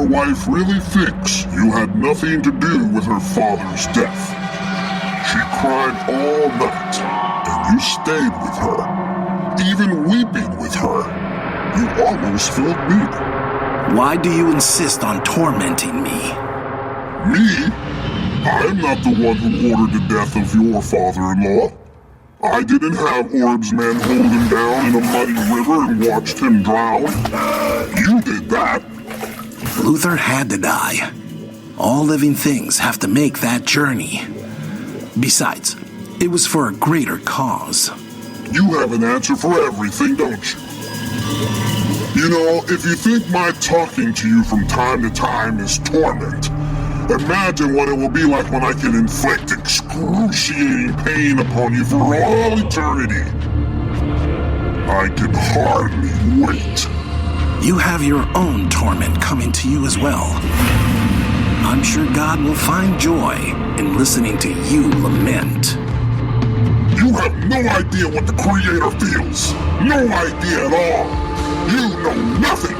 your wife really thinks you had nothing to do with her father's death. She cried all night, and you stayed with her, even weeping with her. You almost felt me. Why do you insist on tormenting me? Me? I'm not the one who ordered the death of your father-in-law. I didn't have Orb's men hold him down in a muddy river and watched him drown. You did that. Luther had to die. All living things have to make that journey. Besides, it was for a greater cause. You have an answer for everything, don't you? You know, if you think my talking to you from time to time is torment, imagine what it will be like when I can inflict excruciating pain upon you for all eternity. I can hardly wait. You have your own torment coming to you as well. I'm sure God will find joy in listening to you lament. You have no idea what the Creator feels. No idea at all. You know nothing.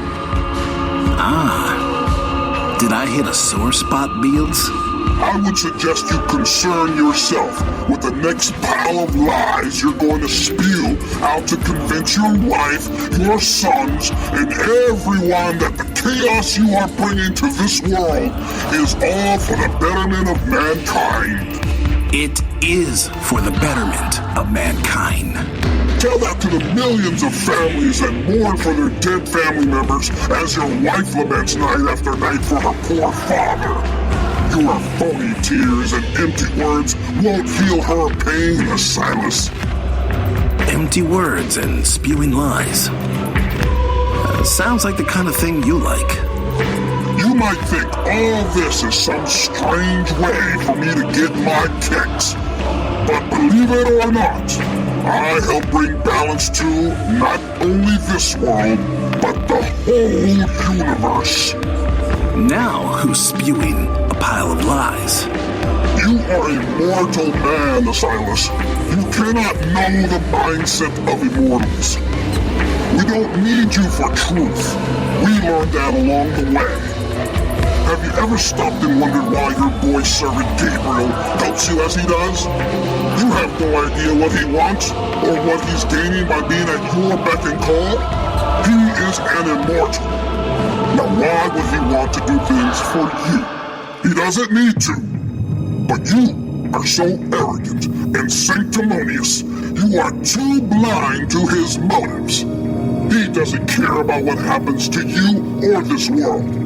Did I hit a sore spot, Beals? I would suggest you concern yourself with the next pile of lies you're going to spew out to convince your wife, your sons, and everyone that the chaos you are bringing to this world is all for the betterment of mankind. It is for the betterment of mankind. Tell that to the millions of families that mourn for their dead family members as your wife laments night after night for her poor father. Your phony tears and empty words won't heal her pain, Asilas. Empty words and spewing lies. Sounds like the kind of thing you like. You might think all this is some strange way for me to get my kicks. But believe it or not, I help bring balance to not only this world, but the whole universe. Now who's spewing a pile of lies? You are a mortal man, Asilas. You cannot know the mindset of immortals. We don't need you for truth. We learned that along the way. Have you ever stopped and wondered why your boy servant Gabriel helps you as he does? You have no idea what he wants or what he's gaining by being at your beck and call. He is an immortal. Now why would he want to do things for you? He doesn't need to. But you are so arrogant and sanctimonious, you are too blind to his motives. He doesn't care about what happens to you or this world.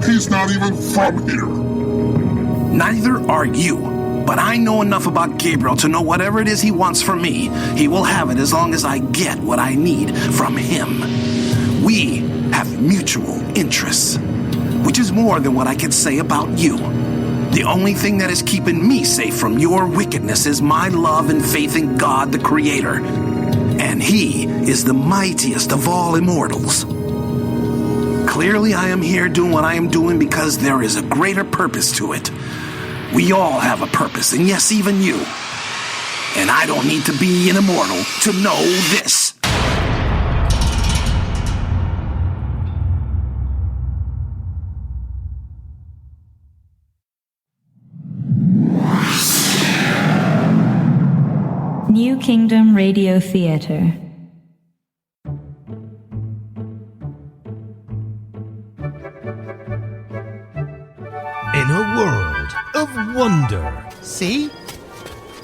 He's not even from here. Neither are you. But I know enough about Gabriel to know whatever it is he wants from me, he will have it as long as I get what I need from him. We have mutual interests, which is more than what I can say about you. The only thing that is keeping me safe from your wickedness is my love and faith in God, the Creator. And He is the mightiest of all immortals. Clearly, I am here doing what I am doing because there is a greater purpose to it. We all have a purpose, and yes, even you. And I don't need to be an immortal to know this. New Kingdom Radio Theater. In a world of wonder. See?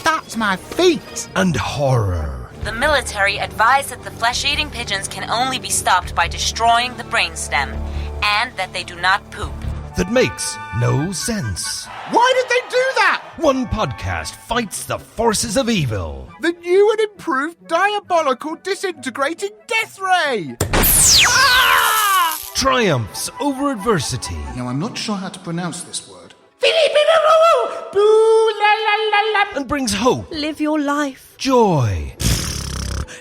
That's my feet! And horror. The military advise that the flesh-eating pigeons can only be stopped by destroying the brainstem, and that they do not poop. That makes no sense. Why did they do that? One podcast fights the forces of evil. The new and improved diabolical disintegrating death ray! Ah! Triumphs over adversity. Now, I'm not sure how to pronounce this word. And brings hope. Live your life. Joy.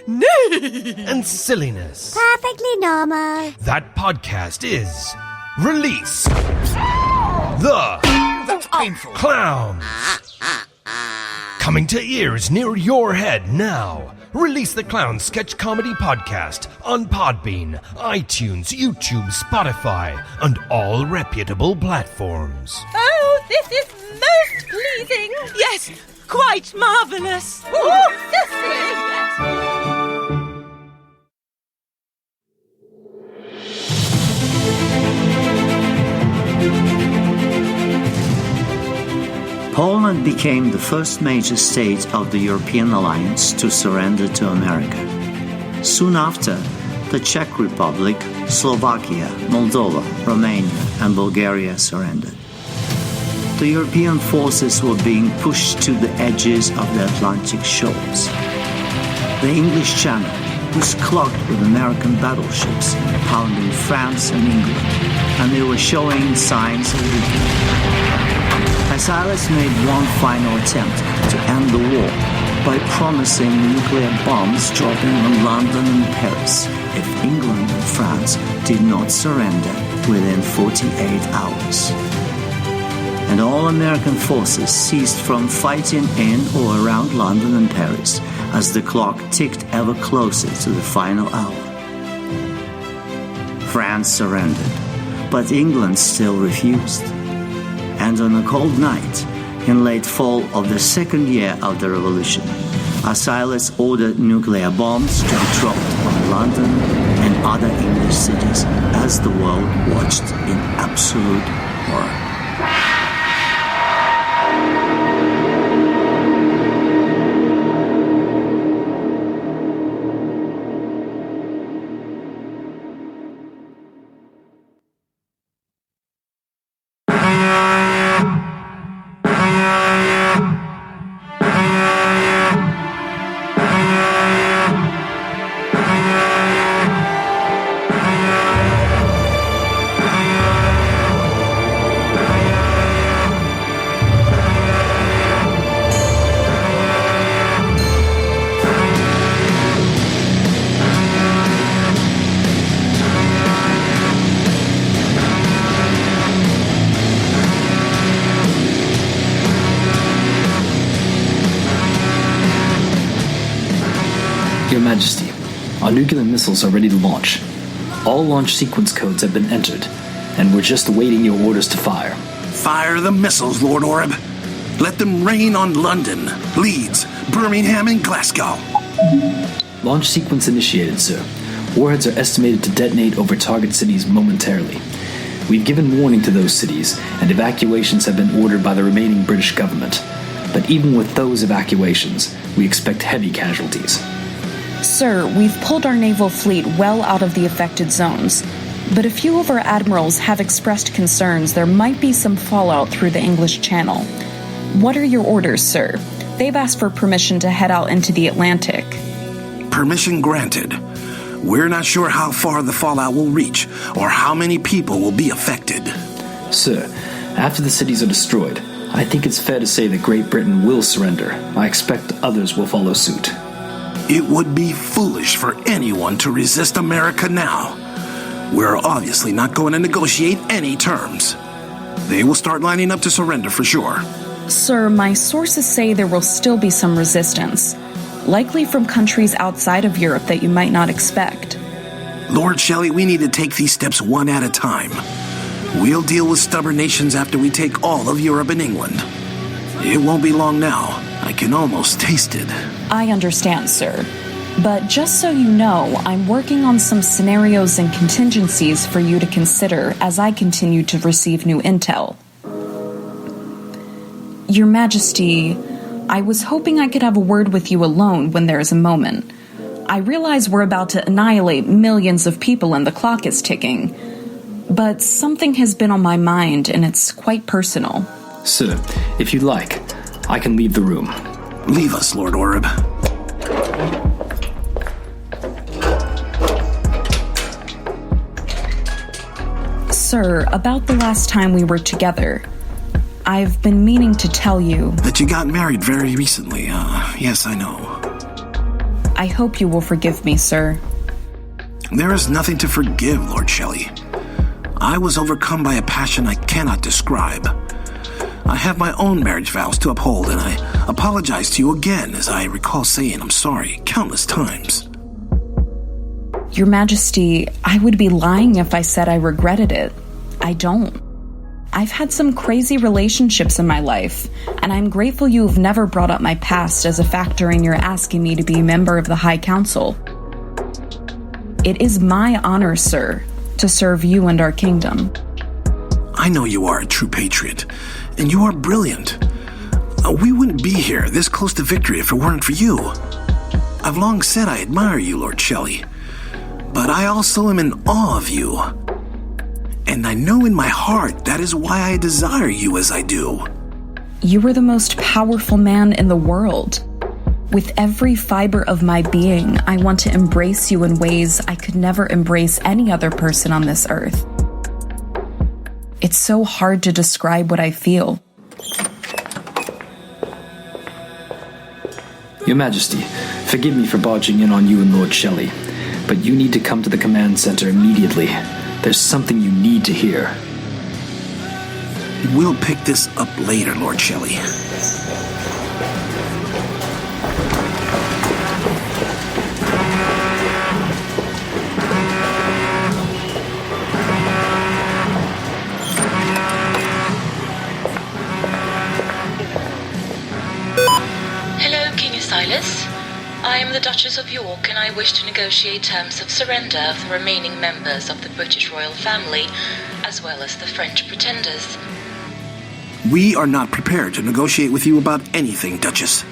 No! And silliness. Perfectly normal. That podcast is Release That's painful. Clowns. Coming to ears near your head now. Release the Clown Sketch Comedy Podcast on Podbean, iTunes, YouTube, Spotify, and all reputable platforms. Oh, this is most pleasing. Yes, quite marvelous. Oh, sissy. Poland became the first major state of the European alliance to surrender to America. Soon after, the Czech Republic, Slovakia, Moldova, Romania, and Bulgaria surrendered. The European forces were being pushed to the edges of the Atlantic shores. The English Channel was clogged with American battleships pounding France and England, and they were showing signs of weakening. Asilas made one final attempt to end the war by promising nuclear bombs dropping on London and Paris if England and France did not surrender within 48 hours. And all American forces ceased from fighting in or around London and Paris as the clock ticked ever closer to the final hour. France surrendered, but England still refused. And on a cold night, in late fall of the second year of the revolution, Asilas ordered nuclear bombs to be dropped on London and other English cities as the world watched in absolute horror. Your Majesty, our nuclear missiles are ready to launch. All launch sequence codes have been entered, and we're just awaiting your orders to fire. Fire the missiles, Lord Oreb. Let them rain on London, Leeds, Birmingham, and Glasgow. Launch sequence initiated, sir. Warheads are estimated to detonate over target cities momentarily. We've given warning to those cities, and evacuations have been ordered by the remaining British government. But even with those evacuations, we expect heavy casualties. Sir, we've pulled our naval fleet well out of the affected zones, but a few of our admirals have expressed concerns there might be some fallout through the English Channel. What are your orders, sir? They've asked for permission to head out into the Atlantic. Permission granted. We're not sure how far the fallout will reach or how many people will be affected. Sir, after the cities are destroyed, I think it's fair to say that Great Britain will surrender. I expect others will follow suit. It would be foolish for anyone to resist America now. We're obviously not going to negotiate any terms. They will start lining up to surrender for sure. Sir, my sources say there will still be some resistance, likely from countries outside of Europe that you might not expect. Lord Shelley, we need to take these steps one at a time. We'll deal with stubborn nations after we take all of Europe and England. It won't be long now. I can almost taste it. I understand, sir. But just so you know, I'm working on some scenarios and contingencies for you to consider as I continue to receive new intel. Your Majesty, I was hoping I could have a word with you alone when there is a moment. I realize we're about to annihilate millions of people and the clock is ticking. But something has been on my mind and it's quite personal. Sir, if you'd like, I can leave the room. Leave us, Lord Oreb. Sir, about the last time we were together, I've been meaning to tell you... That you got married very recently. Yes, I know. I hope you will forgive me, sir. There is nothing to forgive, Lord Shelley. I was overcome by a passion I cannot describe. I have my own marriage vows to uphold, and I apologize to you again, as I recall saying I'm sorry countless times. Your Majesty, I would be lying if I said I regretted it. I don't. I've had some crazy relationships in my life, and I'm grateful you have never brought up my past as a factor in your asking me to be a member of the High Council. It is my honor, sir, to serve you and our kingdom. I know you are a true patriot, and you are brilliant. We wouldn't be here this close to victory if it weren't for you. I've long said I admire you, Lord Shelley, but I also am in awe of you. And I know in my heart that is why I desire you as I do. You are the most powerful man in the world. With every fiber of my being, I want to embrace you in ways I could never embrace any other person on this earth. It's so hard to describe what I feel. Your Majesty, forgive me for barging in on you and Lord Shelley, but you need to come to the command center immediately. There's something you need to hear. We'll pick this up later, Lord Shelley. Hello, King Asilas. I am the Duchess of York, and I wish to negotiate terms of surrender of the remaining members of the British royal family, as well as the French pretenders. We are not prepared to negotiate with you about anything, Duchess.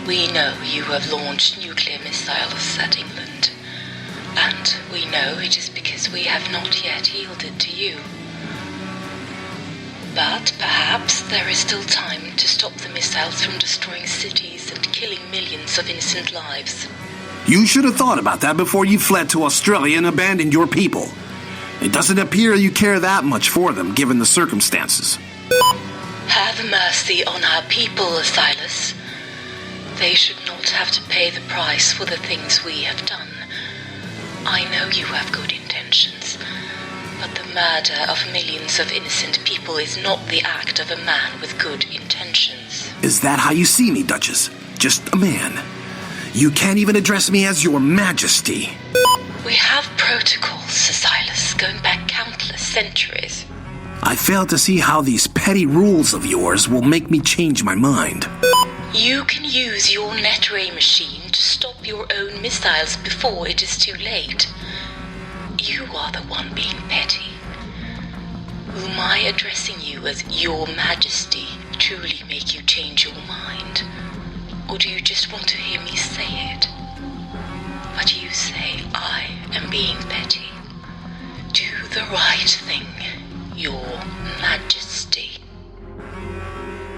We know you have launched nuclear missiles at England, and we know it is because we have not yet yielded to you. But perhaps there is still time to stop the missiles from destroying cities and killing millions of innocent lives. You should have thought about that before you fled to Australia and abandoned your people. It doesn't appear you care that much for them, given the circumstances. Have mercy on our people, Asilas. They should not have to pay the price for the things we have done. I know you have good intentions, but the murder of millions of innocent people is not the act of a man with good intentions. Is that how you see me, Duchess? Just a man? You can't even address me as Your Majesty. We have protocols, Asilas, going back countless centuries. I fail to see how these petty rules of yours will make me change my mind. You can use your net-ray machine to stop your own missiles before it is too late. You are the one being petty. Will my addressing you as Your Majesty truly make you change your mind? Or do you just want to hear me say it? But you say I am being petty. Do the right thing, Your Majesty.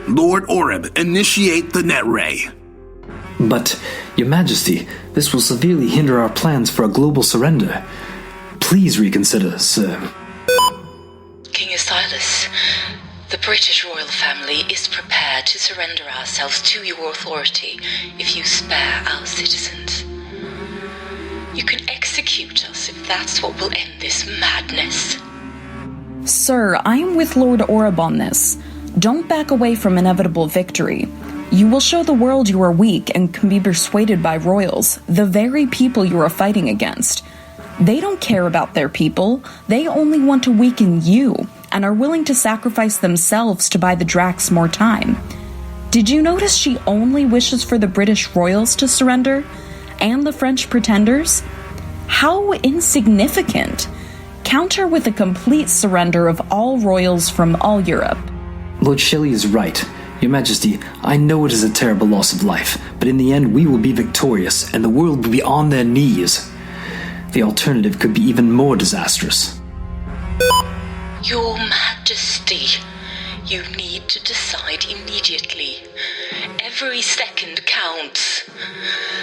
Lord Oreb, initiate the net ray. But, Your Majesty, this will severely hinder our plans for a global surrender. Please reconsider, sir. King Asilas, the British royal family is prepared to surrender ourselves to your authority if you spare our citizens. You can execute us if that's what will end this madness. Sir, I am with Lord Oreb on this. Don't back away from inevitable victory. You will show the world you are weak and can be persuaded by royals, the very people you are fighting against. They don't care about their people. They only want to weaken you and are willing to sacrifice themselves to buy the Drax more time. Did you notice she only wishes for the British royals to surrender? And the French pretenders? How insignificant! Counter with a complete surrender of all royals from all Europe. Lord Shelley is right. Your Majesty, I know it is a terrible loss of life, but in the end we will be victorious, and the world will be on their knees. The alternative could be even more disastrous. Your Majesty, you need to decide immediately. Every second counts.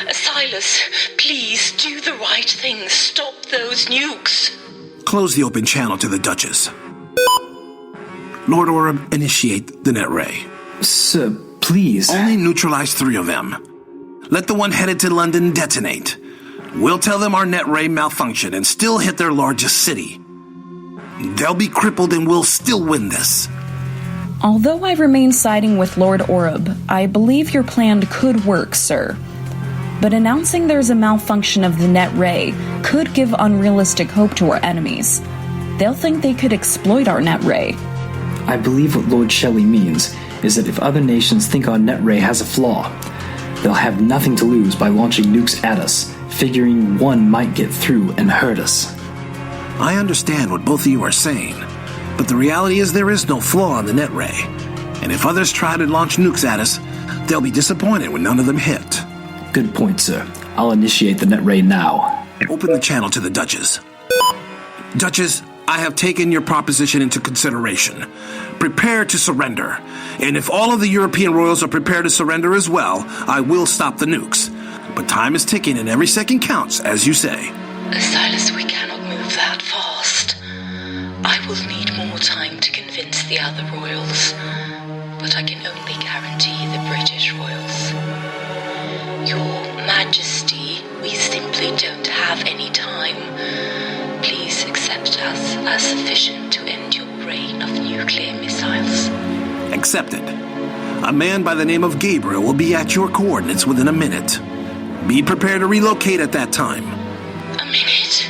Asilas, please do the right thing. Stop those nukes. Close the open channel to the Duchess. Lord Oreb, initiate the net ray. Sir, please. Only neutralize 3 of them. Let the one headed to London detonate. We'll tell them our net ray malfunctioned and still hit their largest city. They'll be crippled and we'll still win this. Although I remain siding with Lord Orub, I believe your plan could work, sir. But announcing there's a malfunction of the net ray could give unrealistic hope to our enemies. They'll think they could exploit our net ray. I believe what Lord Shelley means is that if other nations think our net ray has a flaw, they'll have nothing to lose by launching nukes at us, figuring one might get through and hurt us. I understand what both of you are saying, but the reality is there is no flaw on the net ray. And if others try to launch nukes at us, they'll be disappointed when none of them hit. Good point, sir. I'll initiate the net ray now. Open the channel to the Duchess. Duchess, I have taken your proposition into consideration. Prepare to surrender. And if all of the European royals are prepared to surrender as well, I will stop the nukes. But time is ticking and every second counts, as you say. Silas, we cannot move that fast. I will need more time to convince the other royals, but I can only guarantee the British royals. Your Majesty, we simply don't have any time. Please accept us as sufficient to end your reign of nuclear missiles. Accepted. A man by the name of Gabriel will be at your coordinates within a minute. Be prepared to relocate at that time. A minute?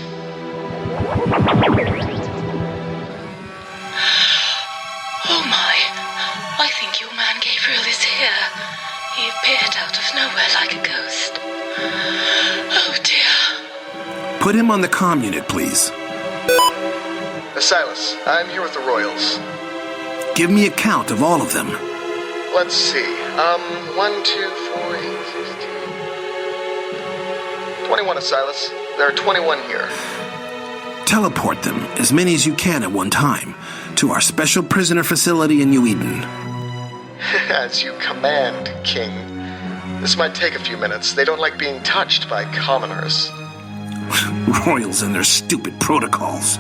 Oh my, I think your man Gabriel is here. He appeared out of nowhere like a ghost. Oh dear. Put him on the comm unit, please. Asilas, I'm here with the royals. Give me a count of all of them. Let's see. 1, 2, 4, 8, 16. 21, Asilas. There are 21 here. Teleport them, as many as you can at one time, to our special prisoner facility in New Eden. As you command, King. This might take a few minutes. They don't like being touched by commoners. Royals and their stupid protocols.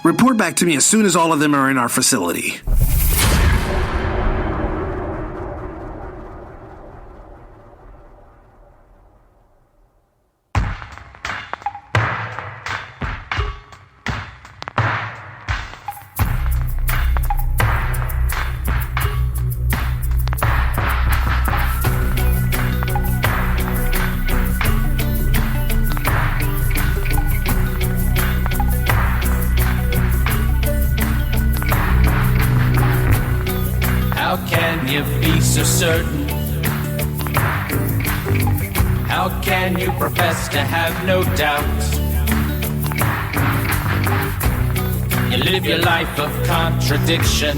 Report back to me as soon as all of them are in our facility. So certain? How can you profess to have no doubt? You live your life of contradiction.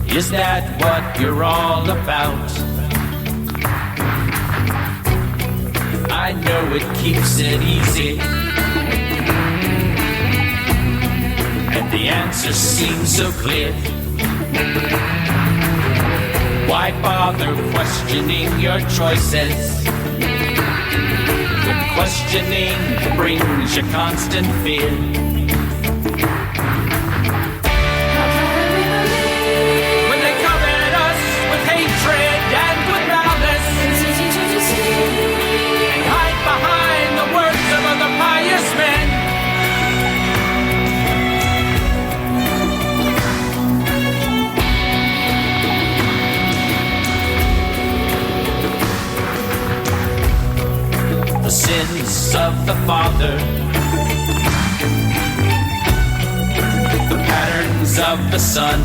Is that what you're all about? I know it keeps it easy, and the answer seems so clear. Why bother questioning your choices when questioning brings you constant fear? When they come at us with hatred and with malice, it's easy to deceive and hide behind the words of other pious men. The sins of the father, the patterns of the son,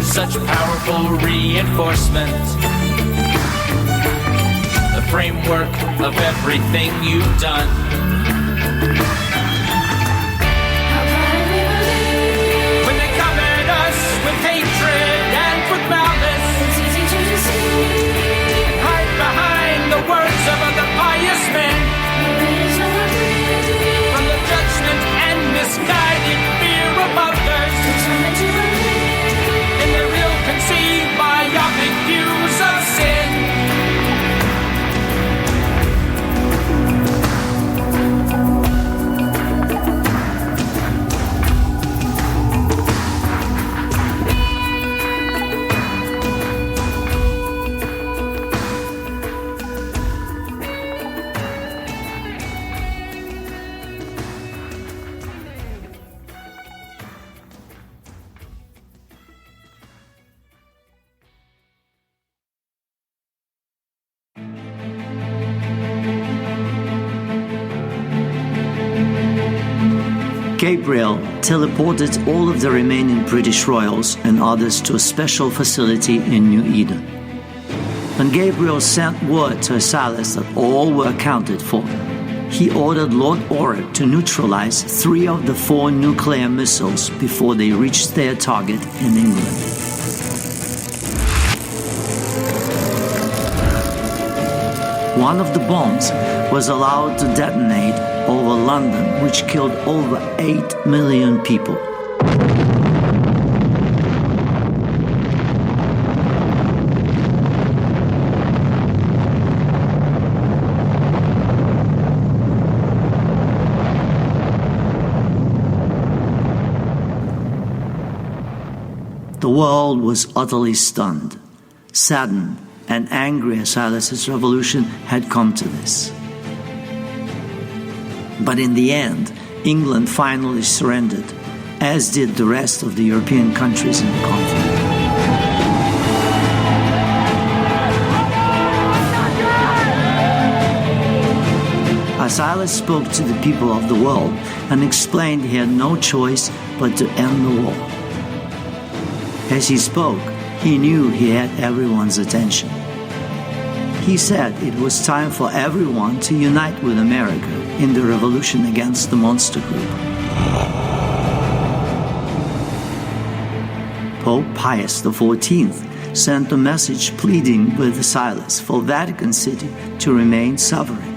such powerful reinforcement, the framework of everything you've done. When they come at us with hatred and with malice, it's easy to deceive and hide behind the words of other pious men. From the judgment and misguided fear of others, in their ill-conceived myopic views of sin. Gabriel teleported all of the remaining British royals and others to a special facility in New Eden. When Gabriel sent word to Asilas that all were accounted for, he ordered Lord Oreb to neutralize 3 of the 4 nuclear missiles before they reached their target in England. One of the bombs was allowed to detonate over London, which killed over 8 million people. The world was utterly stunned, saddened, and angry as Asilas' revolution had come to this. But in the end, England finally surrendered, as did the rest of the European countries in the continent. Asilas spoke to the people of the world and explained he had no choice but to end the war. As he spoke, he knew he had everyone's attention. He said it was time for everyone to unite with America in the revolution against the monster group. Pope Pius XIV sent a message pleading with Asilas for Vatican City to remain sovereign,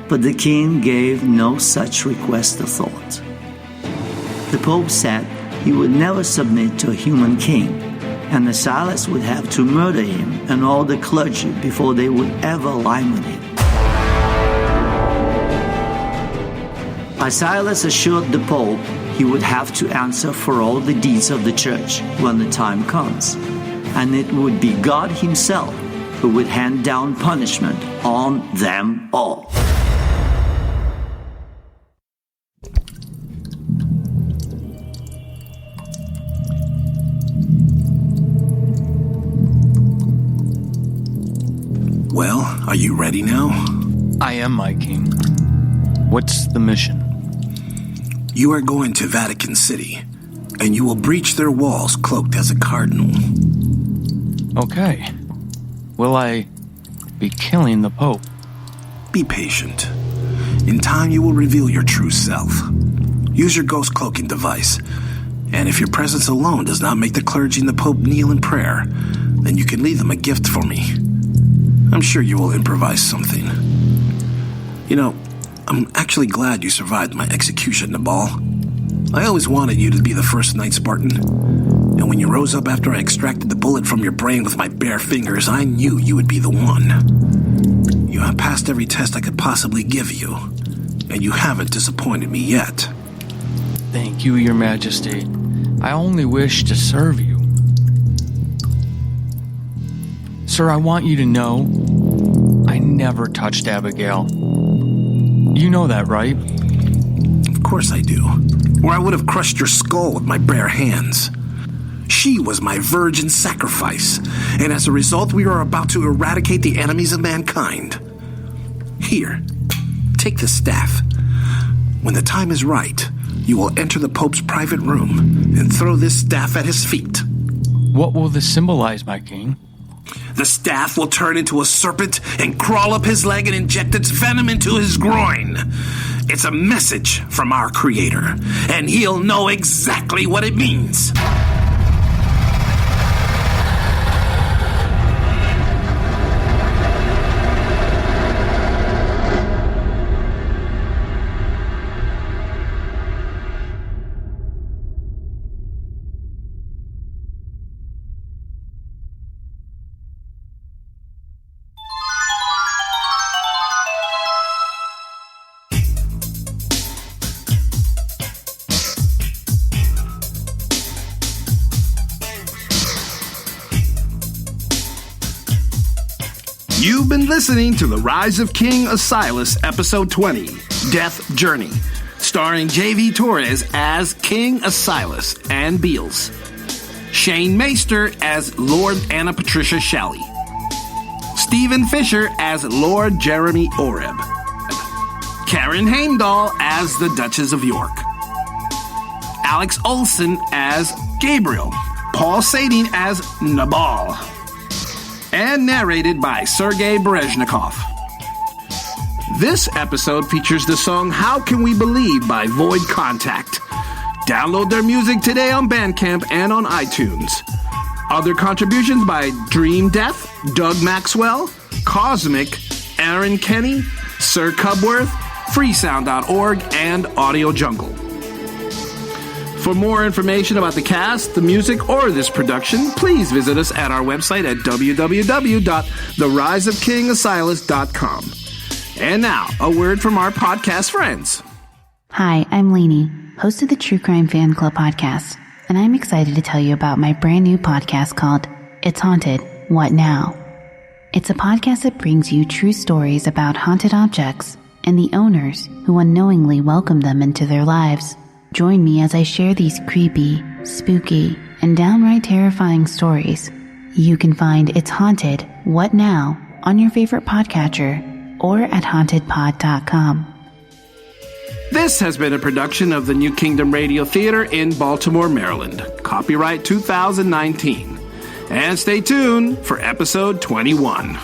but the king gave no such request a thought. The Pope said he would never submit to a human king, and Asilas would have to murder him and all the clergy before they would ever align with him. Asilas assured the Pope he would have to answer for all the deeds of the Church when the time comes, and it would be God himself who would hand down punishment on them all. Well, are you ready now? I am, my king. What's the mission? You are going to Vatican City, and you will breach their walls cloaked as a cardinal. Okay. Will I be killing the Pope? Be patient. In time, you will reveal your true self. Use your ghost cloaking device, and if your presence alone does not make the clergy and the Pope kneel in prayer, then you can leave them a gift for me. I'm sure you will improvise something. You know, I'm actually glad you survived my execution, Nabal. I always wanted you to be the first Knight Spartan. And when you rose up after I extracted the bullet from your brain with my bare fingers, I knew you would be the one. You have passed every test I could possibly give you, and you haven't disappointed me yet. Thank you, Your Majesty. I only wish to serve you. Sir, I want you to know I never touched Abigail. You know that, right? Of course I do. Or I would have crushed your skull with my bare hands. She was my virgin sacrifice, and as a result, we are about to eradicate the enemies of mankind. Here, take the staff. When the time is right, you will enter the Pope's private room and throw this staff at his feet. What will this symbolize, my king? The staff will turn into a serpent and crawl up his leg and inject its venom into his groin. It's a message from our Creator, and he'll know exactly what it means. You've been listening to The Rise of King Asilas, Episode 20, Death Journey, starring J.V. Torres as King Asilas and Beals, Shane Meister as Lord Anna Patricia Shelley, Stephen Fisher as Lord Jeremy Oreb, Karen Heimdall as the Duchess of York, Alex Olsen as Gabriel, Paul Sading as Nabal, and narrated by Sergei Berezhnikov. This episode features the song How Can We Believe by Void Contact. Download their music today on Bandcamp and on iTunes. Other contributions by Dream Death, Doug Maxwell, Cosmic, Aaron Kenny, Sir Cubworth, freesound.org, and Audio Jungle. For more information about the cast, the music, or this production, please visit us at our website at www.theriseofkingasilas.com. And now, a word from our podcast friends. Hi, I'm Lainey, host of the True Crime Fan Club podcast, and I'm excited to tell you about my brand new podcast called It's Haunted, What Now? It's a podcast that brings you true stories about haunted objects and the owners who unknowingly welcome them into their lives. Join me as I share these creepy, spooky, and downright terrifying stories. You can find It's Haunted, What Now? On your favorite podcatcher or at hauntedpod.com. This has been a production of the New Kingdom Radio Theater in Baltimore, Maryland. Copyright 2019. And stay tuned for episode 21.